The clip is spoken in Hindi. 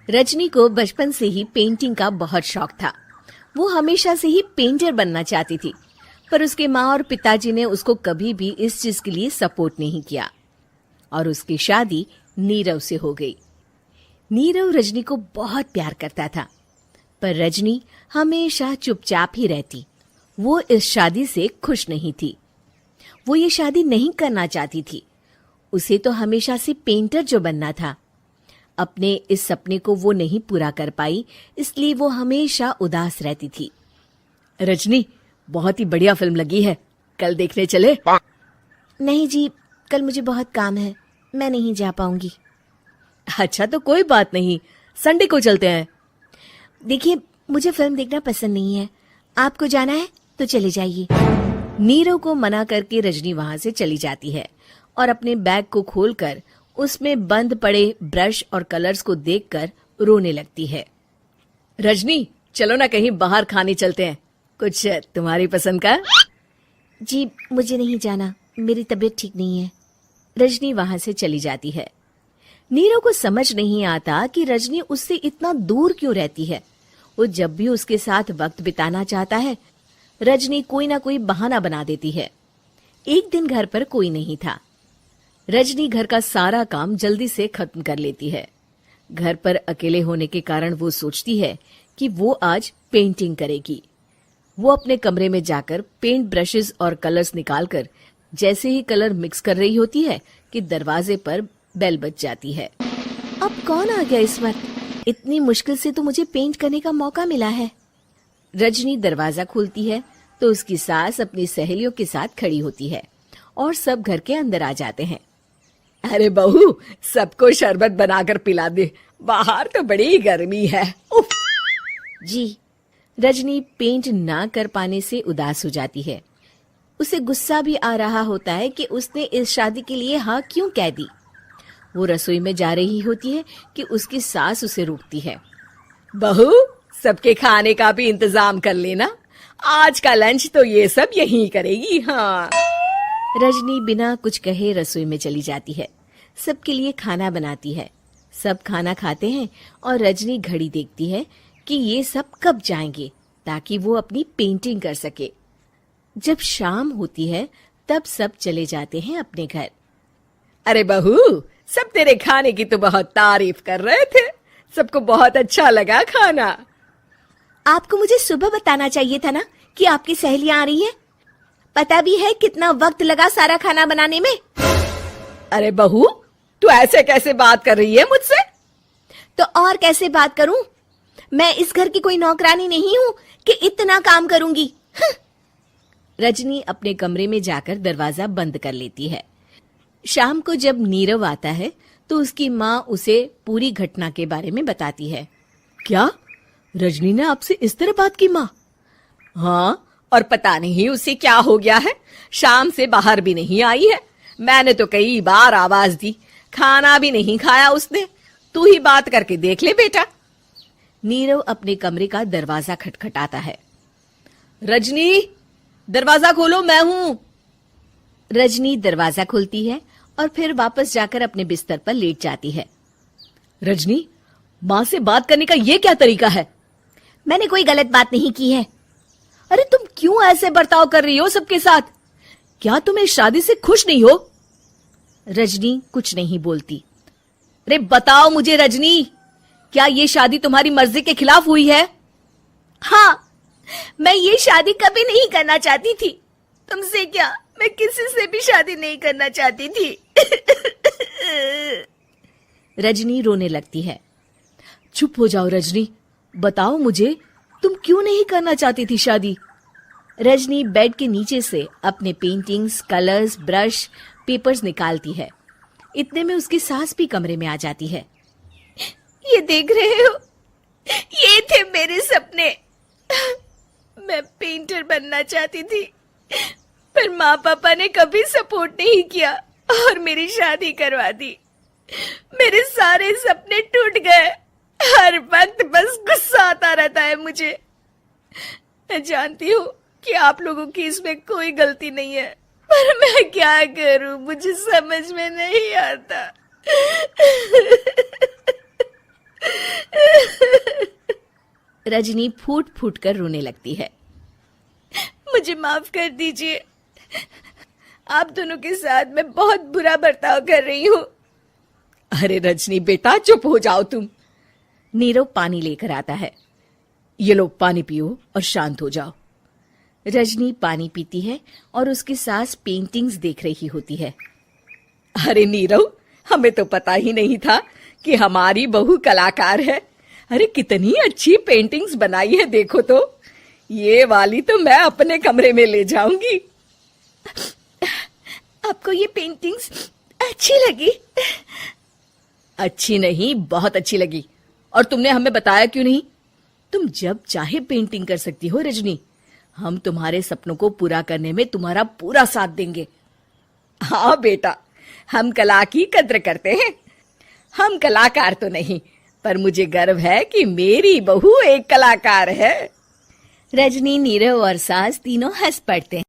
रजनी को बचपन से ही पेंटिंग का बहुत शौक था। वो हमेशा से ही पेंटर बनना चाहती थी, पर उसके माँ और पिताजी ने उसको कभी भी इस चीज के लिए सपोर्ट नहीं किया और उसकी शादी नीरव से हो गई। नीरव रजनी को बहुत प्यार करता था, पर रजनी हमेशा चुपचाप ही रहती। वो इस शादी से खुश नहीं थी। वो ये शादी नहीं करना चाहती थी। उसे तो हमेशा से पेंटर जो बनना था। अपने इस सपने को वो नहीं पूरा कर पाई, इसलिए वो हमेशा उदास रहती थी। रजनी, बहुत ही बढ़िया फिल्म लगी है, कल देखने चले? नहीं जी, कल मुझे बहुत काम है, मैं नहीं जा पाऊंगी। अच्छा तो कोई बात नहीं, संडे को चलते हैं। देखिए, मुझे फिल्म देखना पसंद नहीं है। आपको जाना है तो चले जाइए। नीरव को मना करके रजनी वहां से चली जाती है और अपने बैग को खोलकर उसमें बंद पड़े ब्रश और कलर्स को देखकर रोने लगती है। रजनी, चलो ना कहीं बाहर खाने चलते हैं, कुछ तुम्हारी पसंद का। जी, मुझे नहीं जाना, मेरी तबीयत ठीक नहीं है। रजनी वहां से चली जाती है। नीरव को समझ नहीं आता कि रजनी उससे इतना दूर क्यों रहती है। वो जब भी उसके साथ वक्त बिताना चाहता है, रजनी कोई ना कोई बहाना बना देती है। एक दिन घर पर कोई नहीं था। रजनी घर का सारा काम जल्दी से खत्म कर लेती है। घर पर अकेले होने के कारण वो सोचती है कि वो आज पेंटिंग करेगी। वो अपने कमरे में जाकर पेंट ब्रशेस और कलर्स निकालकर जैसे ही कलर मिक्स कर रही होती है कि दरवाजे पर बेल बज जाती है। अब कौन आ गया इस वक्त? इतनी मुश्किल से तो मुझे पेंट करने का मौका मिला है। रजनी दरवाजा खोलती है तो उसकी सास अपनी सहेलियों के साथ खड़ी होती है और सब घर के अंदर आ जाते हैं। अरे बहू, सबको शरबत बनाकर पिला दे, बाहर तो बड़ी गर्मी है। उफ। जी। रजनी पेंट ना कर पाने से उदास हो जाती है। उसे गुस्सा भी आ रहा होता है कि उसने इस शादी के लिए हाँ क्यों कह दी। वो रसोई में जा रही होती है कि उसकी सास उसे रोकती है। बहू, सबके खाने का भी इंतजाम कर लेना, आज का लंच तो ये सब यहीं करेगी। हाँ। रजनी बिना कुछ कहे रसोई में चली जाती है। सबके लिए खाना बनाती है। सब खाना खाते हैं और रजनी घड़ी देखती है कि ये सब कब जाएंगे ताकि वो अपनी पेंटिंग कर सके। जब शाम होती है तब सब चले जाते हैं अपने घर। अरे बहू, सब तेरे खाने की तो बहुत तारीफ कर रहे थे, सबको बहुत अच्छा लगा खाना। आपको मुझे सुबह बताना चाहिए था ना कि आपकी सहेलियां आ रही हैं। पता भी है कितना वक्त लगा सारा खाना बनाने में। अरे बहू, तू ऐसे कैसे बात कर रही है मुझसे? तो और कैसे बात करूं? मैं इस घर की कोई नौकरानी नहीं हूं कि इतना काम करूंगी। रजनी अपने कमरे में जाकर दरवाजा बंद कर लेती है। शाम को जब नीरव आता है तो उसकी माँ उसे पूरी घटना के बारे में बताती है। क्या रजनी ने आपसे इस तरह बात की माँ? हाँ, और पता नहीं उसे क्या हो गया है, शाम से बाहर भी नहीं आई है। मैंने तो कई बार आवाज दी, खाना भी नहीं खाया उसने। तू ही बात करके देख ले बेटा। नीरव अपने कमरे का दरवाजा खटखटाता है। रजनी, दरवाजा खोलो, मैं हूं। रजनी दरवाजा खोलती है और फिर वापस जाकर अपने बिस्तर पर लेट जाती है। रजनी, माँ से बात करने का ये क्या तरीका है? मैंने कोई गलत बात नहीं की है। अरे तुम क्यों ऐसे बर्ताव कर रही हो सबके साथ? क्या तुम इस शादी से खुश नहीं हो? रजनी कुछ नहीं बोलती। अरे बताओ मुझे रजनी, क्या ये शादी तुम्हारी मर्जी के खिलाफ हुई है? हाँ, मैं ये शादी कभी नहीं करना चाहती थी। तुमसे क्या, मैं किसी से भी शादी नहीं करना चाहती थी। रजनी रोने लगती है। चुप हो जाओ रजनी, बताओ मुझे, तुम क्यों नहीं करना चाहती थी शादी? रजनी बेड के नीचे से अपने पेंटिंग्स, कलर्स, ब्रश, पेपर्स निकालती है। इतने में उसकी सास भी कमरे में आ जाती है। ये देख रहे हो, ये थे मेरे सपने। मैं पेंटर बनना चाहती थी, पर माँ पापा ने कभी सपोर्ट नहीं किया और मेरी शादी करवा दी। मेरे सारे सपने टूट गए। हर वक्त बस गुस्सा आता रहता है मुझे। मैं जानती हूँ कि आप लोगों की इसमें कोई गलती नहीं है, पर मैं क्या करूं, मुझे समझ में नहीं आता। रजनी फूट फूट कर रोने लगती है। मुझे माफ कर दीजिए, आप दोनों के साथ मैं बहुत बुरा बर्ताव कर रही हूँ। अरे रजनी बेटा चुप हो जाओ तुम। नीरव पानी लेकर आता है। ये लो पानी पियो और शांत हो जाओ। रजनी पानी पीती है और उसकी सास पेंटिंग्स देख रही होती है। अरे नीरव, हमें तो पता ही नहीं था कि हमारी बहू कलाकार है। अरे कितनी अच्छी पेंटिंग्स बनाई है, देखो तो। ये वाली तो मैं अपने कमरे में ले जाऊंगी। आपको ये पेंटिंग्स अच्छी लगी? अच्छी नहीं, बहुत अच्छी लगी। और तुमने हमें बताया क्यों नहीं? तुम जब चाहे पेंटिंग कर सकती हो रजनी। हम तुम्हारे सपनों को पूरा करने में तुम्हारा पूरा साथ देंगे। हाँ बेटा, हम कला की कद्र करते हैं। हम कलाकार तो नहीं, पर मुझे गर्व है कि मेरी बहू एक कलाकार है। रजनी, नीरव और सास तीनों हंस पड़ते हैं।